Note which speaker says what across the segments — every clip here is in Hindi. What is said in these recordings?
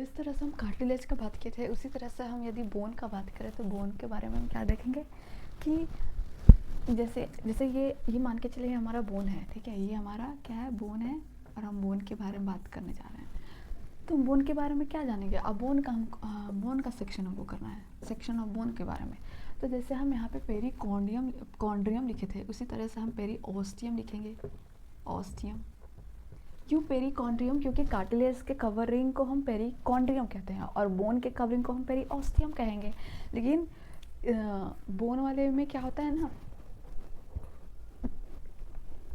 Speaker 1: जिस तरह से हम कार्टिलेज का बात किए थे उसी तरह से हम यदि बोन का बात करें तो बोन के बारे में हम क्या देखेंगे कि जैसे जैसे ये मान के चलिए हमारा बोन है, ठीक है, ये हमारा क्या है, बोन है, और हम बोन के बारे में बात करने जा रहे हैं। तो बोन के बारे में क्या जानेंगे, अब बोन का सेक्शन हमको करना है, सेक्शन ऑफ बोन के बारे में। तो जैसे हम यहाँ पे कॉन्ड्रियम लिखे थे उसी तरह से हम पेरीओस्टियम लिखेंगे। ऑस्टियम, क्यों पेरीकॉन्ड्रियम, क्योंकि कार्टिलेज के कवरिंग को हम पेरीकॉन्ड्रियम कहते हैं और बोन के कवरिंग को हम पेरीओस्टियम कहेंगे। लेकिन बोन वाले में क्या होता है ना,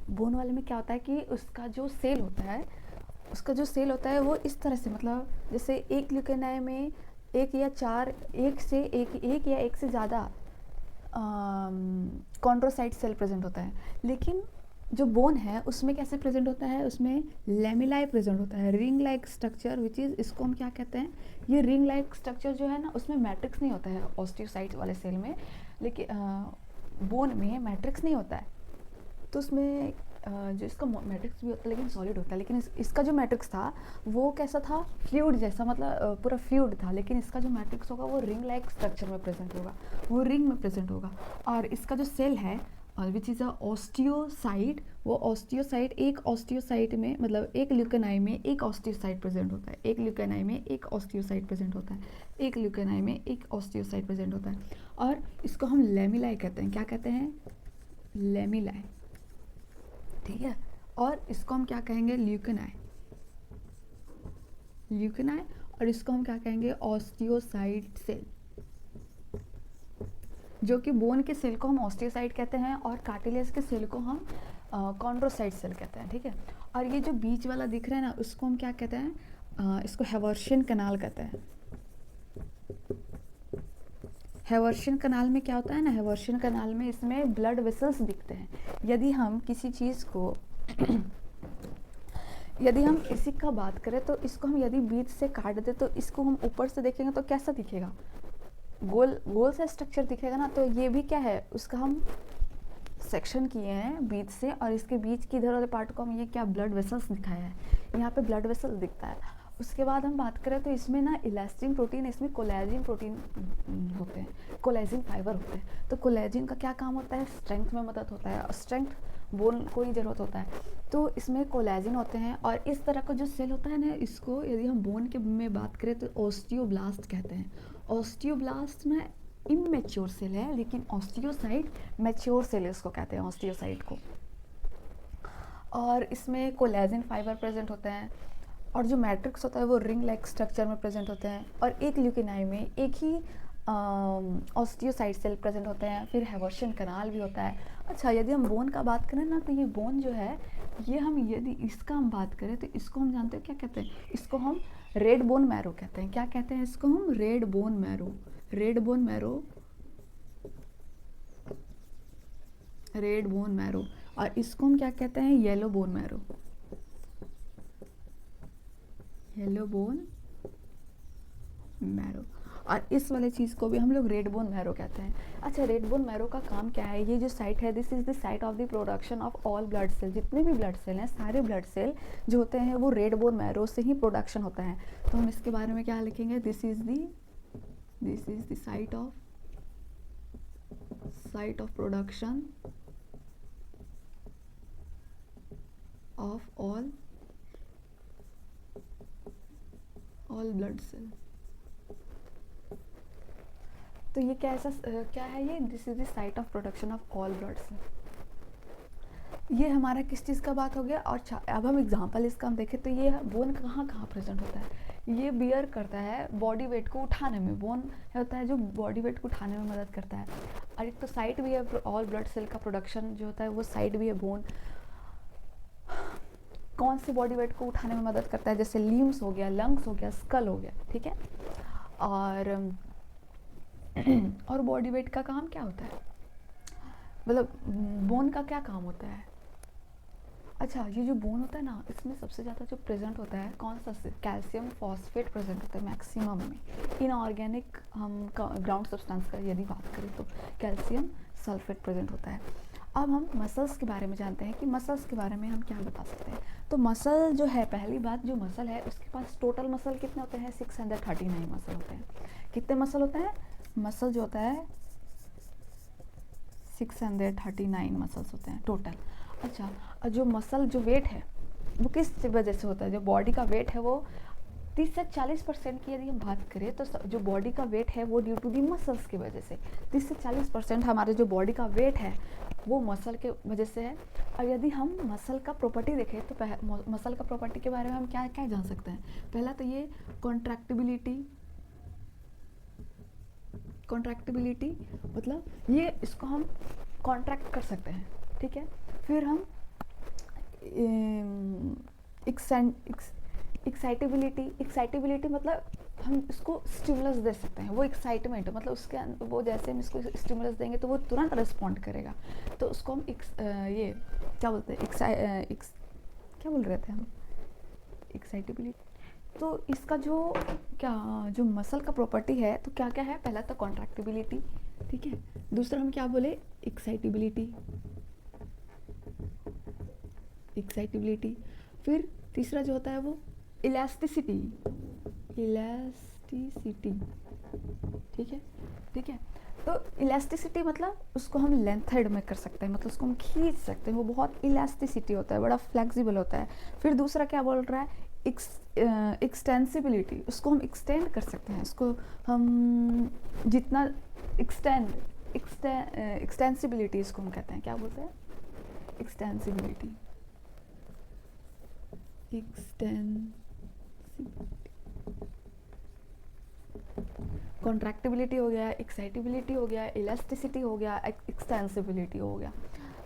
Speaker 1: बोन वाले में क्या होता है कि उसका जो सेल होता है वो इस तरह से, मतलब जैसे एक ल्यूकेनाई में एक या एक से ज़्यादा कॉन्ड्रोसाइट सेल प्रेजेंट होता है। लेकिन जो बोन है उसमें कैसे प्रेजेंट होता है, उसमें लेमिलाई प्रेजेंट होता है, ring like structure, which is, इसको हम क्या कहते हैं, ये रिंग लाइक स्ट्रक्चर जो है ना उसमें मैट्रिक्स नहीं होता है ऑस्टियोसाइट वाले सेल में, लेकिन बोन में मैट्रिक्स नहीं होता है। तो उसमें जो इसका मैट्रिक्स भी होता है लेकिन सॉलिड होता है, लेकिन इसका जो मैट्रिक्स था वो कैसा था, फ्लूइड जैसा, मतलब पूरा फ्लूइड था। लेकिन इसका जो मैट्रिक्स होगा वो रिंग लाइक स्ट्रक्चर में प्रेजेंट होगा, वो रिंग में प्रेजेंट होगा। और इसका जो सेल है विच इज़ अ ऑस्टियोसाइट, वो ऑस्टियोसाइट एक ऑस्टियोसाइट में, मतलब एक ल्यूकेनाई में एक ऑस्टियोसाइट प्रेजेंट होता है, एक ल्यूकेनाई में एक ऑस्टियोसाइट प्रेजेंट होता है, एक ल्यूकेनाई में एक ऑस्टियोसाइट प्रेजेंट होता है। और इसको हम लेमिलाई कहते हैं, क्या कहते हैं, लेमिलाई, ठीक है। और इसको हम क्या कहेंगे, ल्यूकेनाई, और इसको हम क्या कहेंगे, ऑस्टियोसाइट सेल, जो कि बोन के सेल को हम ऑस्टियोसाइट कहते हैं और कार्टिलेज के सेल को हम कॉन्ड्रोसाइट सेल कहते हैं, ठीक है। और ये जो बीच वाला दिख रहा है ना उसको हम क्या कहते हैं, इसको हेवर्शियन कनाल कहते हैं। हेवर्शियन कनाल में क्या होता है ना, हेवर्शियन कनाल में इसमें ब्लड वेसल्स दिखते हैं। यदि हम किसी चीज़ को यदि हम इसी का बात करें तो इसको हम यदि बीच से काट दे तो इसको हम ऊपर से देखेंगे तो कैसा दिखेगा, गोल गोल सा स्ट्रक्चर दिखेगा ना। तो ये भी क्या है, उसका हम सेक्शन किए हैं बीच से, और इसके बीच की इधर वाले पार्ट को हम ये क्या, ब्लड वेसल्स दिखाया है, यहाँ पे ब्लड वेसल्स दिखता है। उसके बाद हम बात करें तो इसमें ना इलास्टिन प्रोटीन, इसमें कोलेजिन प्रोटीन होते हैं, कोलेजिन फाइबर होते हैं। तो कोलेजिन का क्या काम होता है, स्ट्रेंथ में मदद होता है, और स्ट्रेंथ बोन को ही ज़रूरत होता है। तो इसमें कोलेजिन होते हैं, और इस तरह का जो सेल होता है ना, इसको यदि हम बोन के में बात करें तो ऑस्टियोब्लास्ट कहते हैं। ऑस्टियोब्लास्ट में इमेच्योर सेल है, लेकिन ऑस्टियोसाइट मैच्योर सेल इसको कहते हैं, ऑस्टियोसाइट को। और इसमें कोलेजिन फाइबर प्रेजेंट होते हैं, और जो मैट्रिक्स होता है वो रिंग लाइक स्ट्रक्चर में प्रेजेंट होते हैं, और एक ल्यूकेनाई में एक ही ऑस्टियोसाइट सेल प्रेजेंट होते हैं। फिर हेवर्शियन कनाल भी होता है। अच्छा, यदि हम बोन का बात करें ना तो ये बोन जो है, ये हम यदि इसका हम बात करें तो इसको हम जानते हैं क्या कहते हैं, इसको हम रेड बोन मैरो कहते हैं। क्या कहते हैं इसको हम, red bone marrow, red bone marrow, red bone marrow. और इसको हम क्या कहते हैं, yellow bone marrow, yellow bone marrow. और इस वाले चीज़ को भी हम लोग रेड बोन मैरो कहते हैं। अच्छा, रेड बोन मैरो का काम क्या है, ये जो साइट है, this is the site of the production of all blood cell. जितने भी ब्लड सेल हैं, सारे ब्लड सेल जो होते हैं वो रेड बोन मैरो से ही प्रोडक्शन होता है। तो हम इसके बारे में क्या लिखेंगे, this is the site of production of all blood cell. तो ये क्या है ये, this is the site of production of all blood cell. ये हमारा किस चीज़ का बात हो गया। और अब हम एग्जांपल इसका हम देखें तो ये बोन कहाँ कहाँ प्रेजेंट होता है, ये बियर करता है बॉडी वेट को उठाने में, बोन होता है जो बॉडी वेट को उठाने में मदद करता है। और एक तो साइट भी है, ऑल ब्लड सेल का प्रोडक्शन जो होता है वो साइट भी है बोन। कौन सी बॉडी वेट को उठाने में मदद करता है, जैसे लीम्स हो गया, लंग्स हो गया, स्कल हो गया, ठीक है। और बॉडी वेट का काम क्या होता है, मतलब बोन का क्या काम होता है। अच्छा, ये जो बोन होता है ना, इसमें सबसे ज़्यादा जो प्रेजेंट होता है कौन सा, कैल्शियम फॉस्फेट प्रेजेंट होता है मैक्सिमम में। इनऑर्गेनिक हम ग्राउंड सब्सटेंस का यदि बात करें तो कैल्शियम सल्फेट प्रेजेंट होता है। अब हम मसल्स के बारे में जानते हैं कि मसल्स के बारे में हम क्या बता सकते हैं। तो मसल जो है, पहली बात, जो मसल है उसके पास टोटल मसल कितने होते हैं? 639 मसल होते हैं। कितने मसल होते हैं? मसल जो होता है 639 मसल्स होते हैं टोटल। अच्छा, और जो मसल जो वेट है वो किस वजह से होता है? जो बॉडी का वेट है वो 30 से 40% की यदि हम बात करें तो जो बॉडी का वेट है वो ड्यू टू दी मसल्स की वजह से 30 से 40% हमारे जो बॉडी का वेट है वो मसल के वजह से है। और यदि हम मसल का प्रॉपर्टी देखें तो मसल का प्रॉपर्टी के बारे में हम क्या क्या जान सकते हैं? पहला तो ये कॉन्ट्रैक्टिबिलिटी मतलब ये इसको हम कॉन्ट्रैक्ट कर सकते हैं, ठीक है। फिर हम एक्साइटेबिलिटी मतलब हम इसको स्टिमुलस दे सकते हैं, वो एक्साइटमेंट मतलब उसके वो जैसे हम इसको स्टिमुलस देंगे तो वो तुरंत रिस्पॉन्ड करेगा, तो उसको हम ये क्या बोलते हैं, क्या बोल रहे थे हम, एक्साइटेबिलिटी। तो इसका जो मसल का प्रॉपर्टी है तो क्या क्या है? पहला तो कॉन्ट्रैक्टिबिलिटी, ठीक है। दूसरा हम क्या बोले? एक्साइटेबिलिटी। फिर तीसरा जो होता है वो इलास्टिसिटी, ठीक है। तो इलास्टिसिटी मतलब उसको हम लेंथेड में कर सकते हैं, मतलब उसको हम खींच सकते हैं, वो बहुत इलास्टिसिटी होता है, बड़ा फ्लेक्सिबल होता है। फिर दूसरा क्या बोल रहा है? एक्सटेंसिबिलिटी, उसको हम एक्सटेंड कर सकते हैं, इसको हम जितना एक्सटेंसिबिलिटी इसको हम कहते हैं, क्या बोलते हैं? एक्सटेंसिबिलिटी। कॉन्ट्रैक्टिबिलिटी हो गया, एक्साइटेबिलिटी हो गया, इलास्टिसिटी हो गया, एक्सटेंसिबिलिटी हो गया।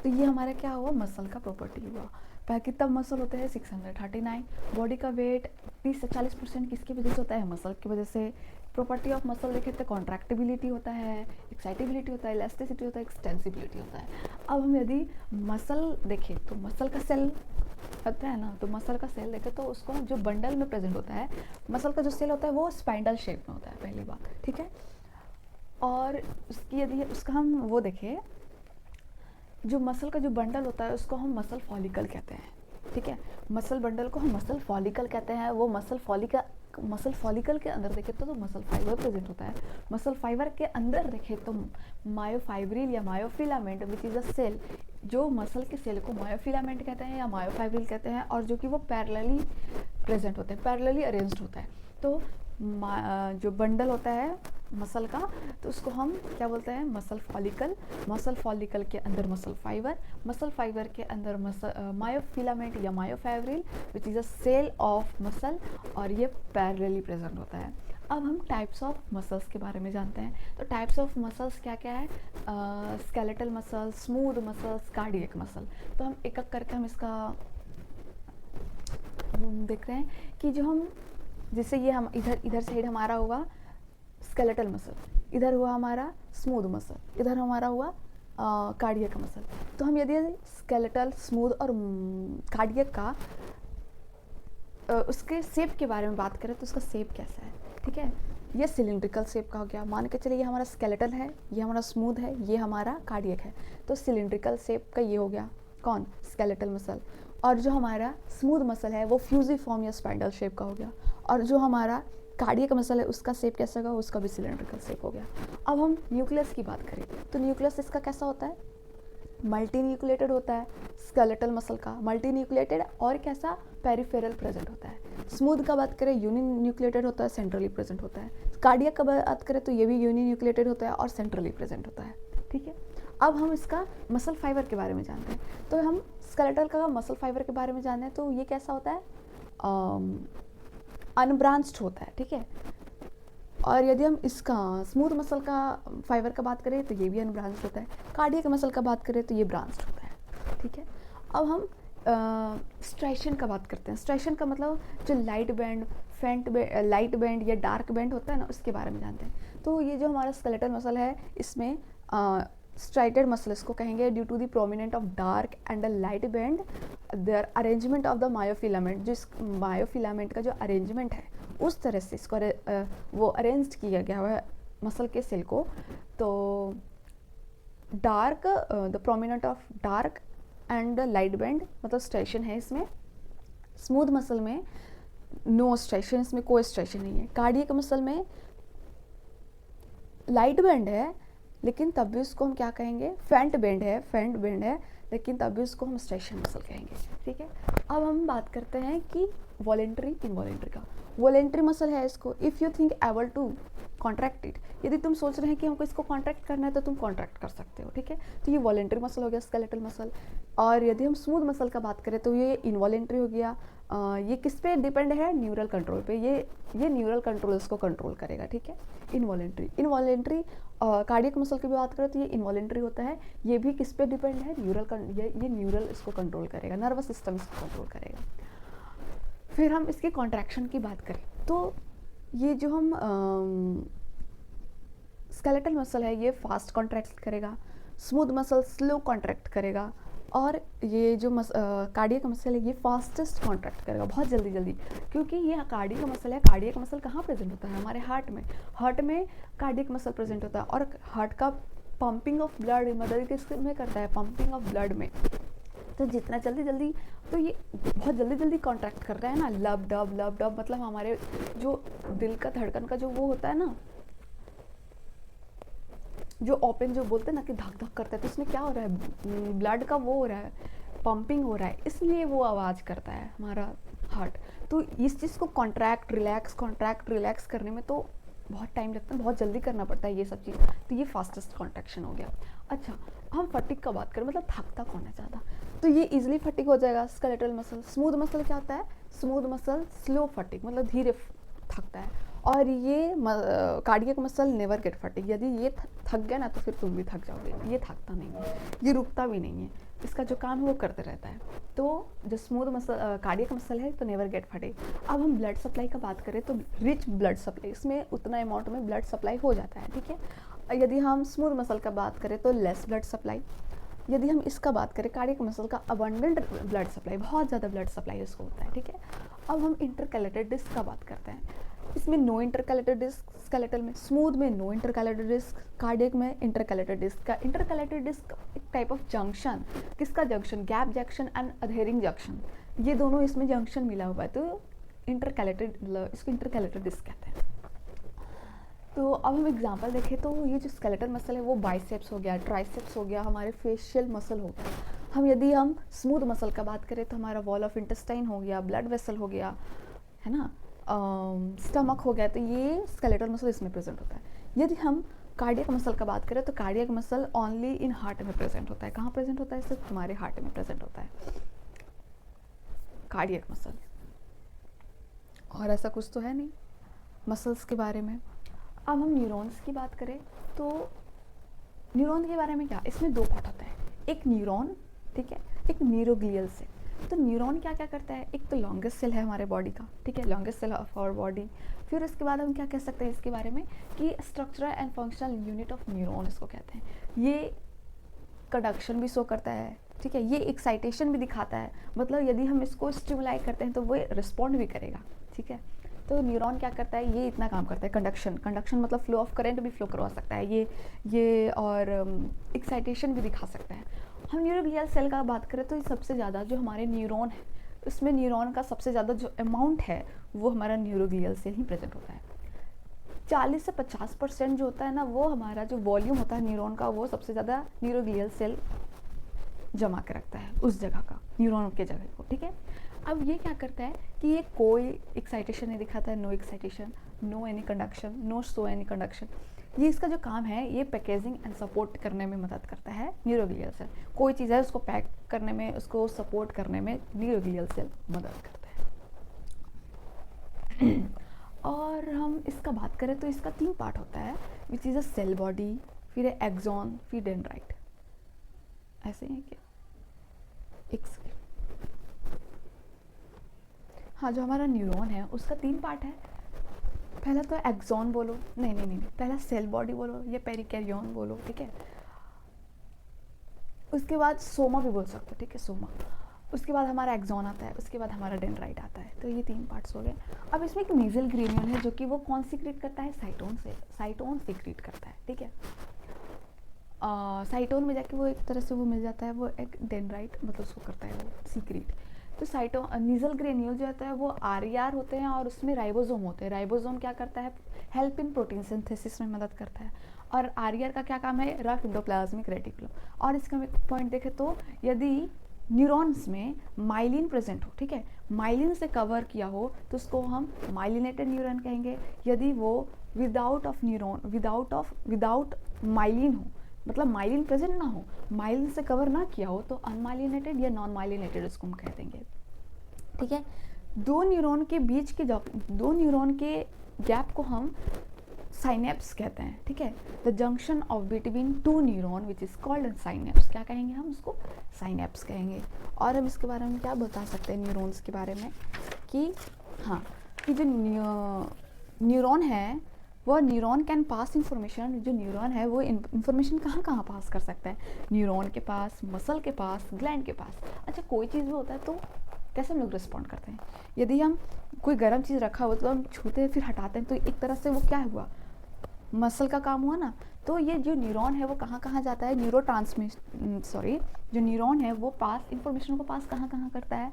Speaker 1: तो ये हमारा क्या हुआ? मसल का प्रॉपर्टी हुआ। कितना मसल होते हैं? 639। बॉडी का वेट 30 से 40% किसकी वजह से होता है? मसल की वजह से। प्रॉपर्टी ऑफ मसल देखें तो कॉन्ट्रैक्टिबिलिटी होता है, एक्साइटेबिलिटी होता है, इलास्टिसिटी होता है, एक्सटेंसिबिलिटी होता है। अब हम यदि मसल देखें तो मसल का सेल होता है ना, तो मसल का सेल देखें तो उसको जो बंडल में प्रेजेंट होता है, मसल का जो सेल होता है वो स्पाइंडल शेप में होता है, पहली बात, ठीक है। और उसकी यदि उसका हम वो देखें, जो मसल का जो बंडल होता है उसको हम मसल फॉलिकल कहते हैं, ठीक है। मसल बंडल को हम मसल फॉलिकल कहते हैं। वो मसल फॉलिकल के अंदर देखें तो मसल फाइबर प्रेजेंट होता है। मसल फाइबर के अंदर देखें तो मायोफाइब्रिल या myofilament which is a cell, जो मसल के सेल को मायोफिलामेंट कहते हैं या मायोफाइब्रिल कहते हैं, और जो कि वो पैरेलली प्रेजेंट होते हैं, पैरेलली अरेंज्ड होता है। तो जो बंडल होता है मसल का तो उसको हम क्या बोलते हैं? मसल फॉलिकल के अंदर मसल फाइबर के अंदर मायोफिलामेंट या myofibril which is a cell of muscle, और ये पैरेलली प्रेजेंट होता है। अब हम टाइप्स ऑफ मसल्स के बारे में जानते हैं। तो टाइप्स ऑफ मसल्स क्या क्या है? Skeletal muscle, smooth muscles, cardiac muscle. तो हम एक एक करके हम इसका देख रहे हैं कि जो हम जैसे ये हम इधर साइड हमारा हुआ स्केलेटल मसल, इधर हुआ हमारा स्मूथ मसल, इधर हमारा हुआ कार्डियक मसल। तो हम यदि स्केलेटल, स्मूथ और कार्डियक का उसके शेप के बारे में बात करें तो उसका शेप कैसा है, ठीक है। ये सिलिंड्रिकल शेप का हो गया। मान के चलिए ये हमारा स्केलेटल है, ये हमारा स्मूथ है, ये हमारा कार्डियक है, तो सिलिंड्रिकल शेप का ये हो गया कौन? Skeletal muscle. और जो हमारा स्मूथ मसल है वो फ्यूजिफॉर्म या स्पाइंडल शेप का हो गया। और जो हमारा कार्डियक मसल है उसका शेप कैसा होगा? उसका भी सिलिंड्रिकल शेप हो गया। अब हम न्यूक्लियस की बात करें तो न्यूक्लियस इसका कैसा होता है? मल्टी न्यूक्लिएटेड होता है। स्केलेटल मसल का मल्टी न्यूक्लिएटेड और कैसा? पेरिफेरल प्रेजेंट होता है। स्मूथ का बात करें यूनि न्यूक्लिएटेड होता है, सेंट्रली प्रेजेंट होता है। कार्डियक का बात करें तो ये भी यूनि न्यूक्लिएटेड होता है और सेंट्रली प्रेजेंट होता है, ठीक है। अब हम इसका मसल फाइबर के बारे में जानते हैं। तो हम स्केलेटल का मसल फाइबर के बारे में जानते हैं तो ये कैसा होता है? अनब्रांच्ड होता है, ठीक है। और यदि हम इसका स्मूथ मसल का फाइबर का बात करें तो ये भी अनब्रांच्ड होता है। कार्डियक मसल का बात करें तो ये ब्रांच्ड होता है, ठीक है। अब हम स्ट्राइशन का बात करते हैं। स्ट्राइशन का मतलब जो लाइट बैंड या डार्क बैंड होता है ना, उसके बारे में जानते हैं। तो ये जो हमारा स्केलेटल मसल है इसमें स्ट्राइटेड मसल इसको कहेंगे due to the prominent of dark and the light band their arrangement of the myofilament. जो मायोफिलामेंट का जो अरेंजमेंट है उस तरह से इसको वो अरेंज किया गया हुआ है मसल के सेल को। तो dark the prominent of dark and light band मतलब स्ट्रेशन है इसमें। स्मूथ मसल में नो स्ट्रेशन, इसमें कोई स्ट्रेशन नहीं है। कार्डियक मसल में लाइट बैंड है लेकिन तब भी उसको हम क्या कहेंगे, फेंट बैंड है लेकिन तब भी उसको हम स्ट्रेशन मसल कहेंगे, ठीक है। अब हम बात करते हैं कि वॉलेंट्री इनवॉलेंट्री का। वॉलेंट्री मसल है इसको, if you think able to contract it, यदि तुम सोच रहे हैं कि हमको इसको कॉन्ट्रैक्ट करना है तो तुम कॉन्ट्रैक्ट कर सकते हो, ठीक है। तो ये वॉलेंट्री मसल हो गया, स्केलेटल मसल। और यदि हम स्मूथ मसल का बात करें तो ये इनवॉलेंट्री हो गया। ये किस पे डिपेंड है, न्यूरल कंट्रोल पे, ये न्यूरल कंट्रोल इसको कंट्रोल करेगा, ठीक है। इनवॉलेंट्री कार्डियक मसल की भी बात करें तो ये इनवॉलेंट्री होता है। ये भी किस पे डिपेंड है, ये न्यूरल इसको कंट्रोल करेगा, नर्वस सिस्टम इसको कंट्रोल करेगा। फिर हम इसके कॉन्ट्रैक्शन की बात करें तो ये जो हम स्केलेटल मसल है ये फास्ट कॉन्ट्रैक्ट करेगा, स्मूथ मसल स्लो कॉन्ट्रैक्ट करेगा, और ये जो कार्डियक मसल है ये फास्टेस्ट कॉन्ट्रैक्ट करेगा, बहुत जल्दी, क्योंकि ये कार्डियक मसल है। कार्डियक मसल कहाँ प्रेजेंट होता है, हमारे हार्ट में कार्डियक मसल प्रेजेंट होता है। और हार्ट का पंपिंग ऑफ ब्लड मदद किस में करता है, पंपिंग ऑफ ब्लड में। तो जितना जल्दी तो ये बहुत जल्दी कॉन्ट्रैक्ट कर रहा है ना, लब डब मतलब हमारे जो दिल का धड़कन का जो वो होता है ना, जो ओपन जो बोलते हैं ना कि धक धक करता है, तो इसमें क्या हो रहा है, ब्लड का वो हो रहा है, पंपिंग हो रहा है, इसलिए वो आवाज़ करता है हमारा हार्ट। तो इस चीज़ को कॉन्ट्रैक्ट रिलैक्स करने में तो बहुत टाइम लगता है, बहुत जल्दी करना पड़ता है ये सब चीज़। तो ये फास्टेस्ट कॉन्ट्रैक्शन हो गया। अच्छा, हम फटिग का बात करें, मतलब थकता कौन है ज़्यादा, तो ये इजीली फटिग हो जाएगा स्केलेटल मसल। स्मूथ मसल क्या होता है, स्मूथ मसल स्लो फटिग मतलब धीरे थकता है। और ये cardiac muscle never get fatigue, यदि ये थक गया ना तो फिर तुम भी थक जाओगे। ये थकता नहीं है, ये रुकता भी नहीं है, इसका जो काम है वो करते रहता है। तो जो स्मूथ मसल कार्डियक मसल है तो नेवर गेट फटिग। अब हम ब्लड सप्लाई का बात करें तो रिच ब्लड सप्लाई, इसमें उतना अमाउंट में ब्लड सप्लाई हो जाता है, ठीक है। यदि हम स्मूथ मसल का बात करें तो लेस ब्लड सप्लाई। यदि हम इसका बात करें कार्डियक मसल का अबंडेंट ब्लड सप्लाई, बहुत ज़्यादा ब्लड सप्लाई इसको होता है, ठीक है। अब हम इंटरकैलेटेड डिस्क का बात करते हैं, इसमें नो इंटरकैलेटेड डिस्क, स्केलेटल में, स्मूथ में नो इंटरकैलेटेड डिस्क, कार्डियक में इंटरकैलेटेड डिस्क का। इंटरकैलेटेड डिस्क एक टाइप ऑफ जंक्शन, किसका junction, gap junction and adhering junction, ये दोनों इसमें जंक्शन मिला हुआ है, तो इसको इंटरकैलेटेड डिस्क कहते हैं। तो अब हम एग्जांपल देखें तो ये जो स्केलेटल मसल है वो बाइसेप्स हो गया, ट्राइसेप्स हो गया, हमारे फेशियल मसल हो गया। यदि हम स्मूथ मसल का बात करें तो हमारा वॉल ऑफ इंटेस्टाइन हो गया, ब्लड वेसल हो गया, है ना, स्टमक हो गया, तो ये स्केलेटल मसल इसमें प्रेजेंट होता है। यदि हम कार्डियक मसल का बात करें तो cardiac muscle only in heart में प्रेजेंट होता है। कहाँ प्रेजेंट होता है, सिर्फ हमारे हार्ट में प्रेजेंट होता है कार्डियक मसल, और ऐसा कुछ तो है नहीं मसल्स के बारे में। अब हम न्यूरॉन्स की बात करें तो न्यूरॉन के बारे में क्या, इसमें दो पार्ट होता है, एक न्यूरॉन, ठीक है, एक न्यूरोग्लियल सेल। तो न्यूरॉन क्या क्या करता है, एक तो लॉन्गेस्ट सेल है हमारे बॉडी का, ठीक है, longest cell of our body. फिर उसके बाद हम क्या कह सकते हैं इसके बारे में कि structural and functional unit of neuron इसको कहते हैं। ये कंडक्शन भी शो करता है, ठीक है, ये एक्साइटेशन भी दिखाता है, मतलब यदि हम इसको स्टिमुलाई करते हैं तो वो रिस्पॉन्ड भी करेगा, ठीक है। तो न्यूरॉन क्या करता है, ये इतना काम करता है, कंडक्शन मतलब फ्लो ऑफ करंट भी फ्लो करवा सकता है ये और एक्साइटेशन भी दिखा सकता है। हम न्यूरोग्लियल सेल का बात करें तो ये सबसे ज़्यादा जो हमारे न्यूरॉन है, इसमें न्यूरॉन का सबसे ज़्यादा जो अमाउंट है वो हमारा न्यूरोग्लियल सेल ही प्रेजेंट होता है। 40 से 50% जो होता है ना, वो हमारा जो वॉल्यूम होता है न्यूरॉन का, वो सबसे ज़्यादा न्यूरोग्लियल सेल जमा के रखता है उस जगह का, न्यूरॉन के जगह को, ठीक है। अब ये क्या करता है कि ये कोई एक्साइटेशन नहीं दिखाता है, no excitation, no any conduction, no show any conduction. ये इसका जो काम है ये पैकेजिंग एंड सपोर्ट करने में मदद करता है न्यूरोग्लियल सेल। कोई चीज़ है उसको पैक करने में, उसको सपोर्ट करने में न्यूरोग्लियल सेल मदद करता है। और हम इसका बात करें तो इसका 3 पार्ट होता है, which is a cell body, फिर एक्सॉन, फिर डेंड्राइट, ऐसे ही क्या, एक सेकेंड। हाँ, जो हमारा न्यूरॉन है उसका 3 पार्ट है। पहला तो एक्सॉन बोलो, नहीं, पहला सेल बॉडी बोलो, ये पेरिकैरियन बोलो, ठीक है। उसके बाद सोमा भी बोल सकते हो, ठीक है, सोमा। उसके बाद हमारा एक्सॉन आता है, उसके बाद हमारा डेंड्राइट आता है। तो ये 3 पार्ट्स हो गए। अब इसमें एक मीजल ग्रेन्यूल है जो कि वो कौन सीक्रेट करता है, साइटोन सीक्रेट करता है, ठीक है। साइटोन में जाके वो एक तरह से वो मिल जाता है, वो एक डेंड्राइट मतलब उसको करता है वो सीक्रेट। तो साइटो नीजल ग्रेन्यूल जो होता है वो आरईआर होते हैं और उसमें राइबोसोम होते हैं। राइबोसोम क्या करता है, हेल्प इन प्रोटीन सिंथेसिस में मदद करता है। और आरईआर का क्या काम है, रफ एंडोप्लाज्मिक रेटिकुलम। और इसका हम एक पॉइंट देखें तो यदि न्यूरॉन्स में माइलिन प्रेजेंट हो, ठीक है, माइलिन से कवर किया हो तो उसको हम माइलिनेटेड न्यूरॉन कहेंगे। यदि वो विदाउट माइलिन हो, मतलब माइलिन प्रेजेंट ना हो, माइलिन से कवर ना किया हो, तो अनमाइलिनेटेड या नॉन माइलिनेटेड उसको हम कह देंगे। ठीक है, दो न्यूरॉन के गैप को हम साइनेप्स कहते हैं। ठीक है, the junction of between two neuron which is called synapse, क्या कहेंगे हम उसको, साइनेप्स कहेंगे। और हम इसके बारे में क्या बता सकते हैं न्यूरॉन्स के बारे में कि हाँ, कि जो न्यूरॉन है वो न्यूरॉन कैन पास इंफॉर्मेशन, जो न्यूरॉन है वो इंफॉर्मेशन कहाँ कहाँ पास कर सकता है, न्यूरॉन के पास, मसल के पास, ग्लैंड के पास। अच्छा, कोई चीज़ भी होता है तो कैसे हम लोग रिस्पॉन्ड करते हैं, यदि हम कोई गर्म चीज़ रखा हुआ तो हम छूते हैं फिर हटाते हैं, तो एक तरह से वो क्या हुआ, मसल का काम हुआ ना। तो ये जो न्यूरॉन है वो कहाँ कहाँ जाता है, जो न्यूरॉन है वो पास इंफॉर्मेशन को पास कहाँ कहाँ करता है,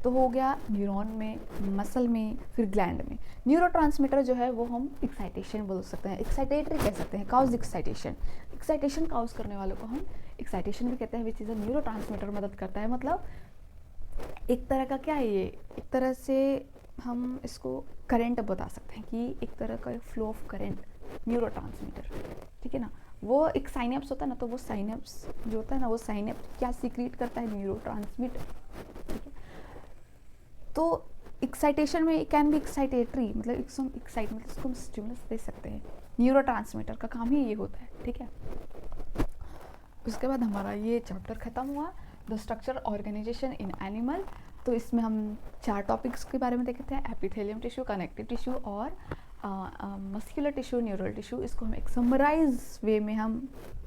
Speaker 1: तो हो गया न्यूरॉन में, मसल में, फिर ग्लैंड में। न्यूरोट्रांसमीटर जो है वो हम एक्साइटेशन बोल सकते हैं, एक्साइटेटरी कह सकते हैं, काउज एक्साइटेशन काउज करने वालों को हम एक्साइटेशन भी कहते हैं, विच इज़ अ न्यूरोट्रांसमीटर, मदद करता है। मतलब एक तरह का क्या है ये, एक तरह से हम इसको करंट बता सकते हैं कि एक तरह का फ्लो ऑफ करंट, न्यूरोट्रांसमीटर। ठीक है ना, वो एक साइनेप्स होता है ना, तो वो साइनेप्स जो होता है ना, वो साइनेप्स क्या सीक्रेट करता है, न्यूरोट्रांसमीटर। ठीक है, तो एक्साइटेशन में कैन बी एक्साइटेटरी, मतलब एक्साइट मतलब इसको हम स्टिमुलस दे सकते हैं, न्यूरोट्रांसमीटर का काम ही ये होता है। ठीक है, उसके बाद हमारा ये चैप्टर ख़त्म हुआ, the structure organisation in animal. तो इसमें हम 4 टॉपिक्स के बारे में देखे थे, एपिथेलियम टिश्यू, कनेक्टिव टिश्यू और मस्कुलर टिश्यू, न्यूरल टिश्यू। इसको हम एक समराइज वे में हम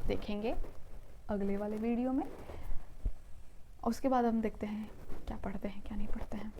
Speaker 1: देखेंगे अगले वाले वीडियो में। उसके बाद हम देखते हैं क्या पढ़ते हैं क्या नहीं पढ़ते हैं।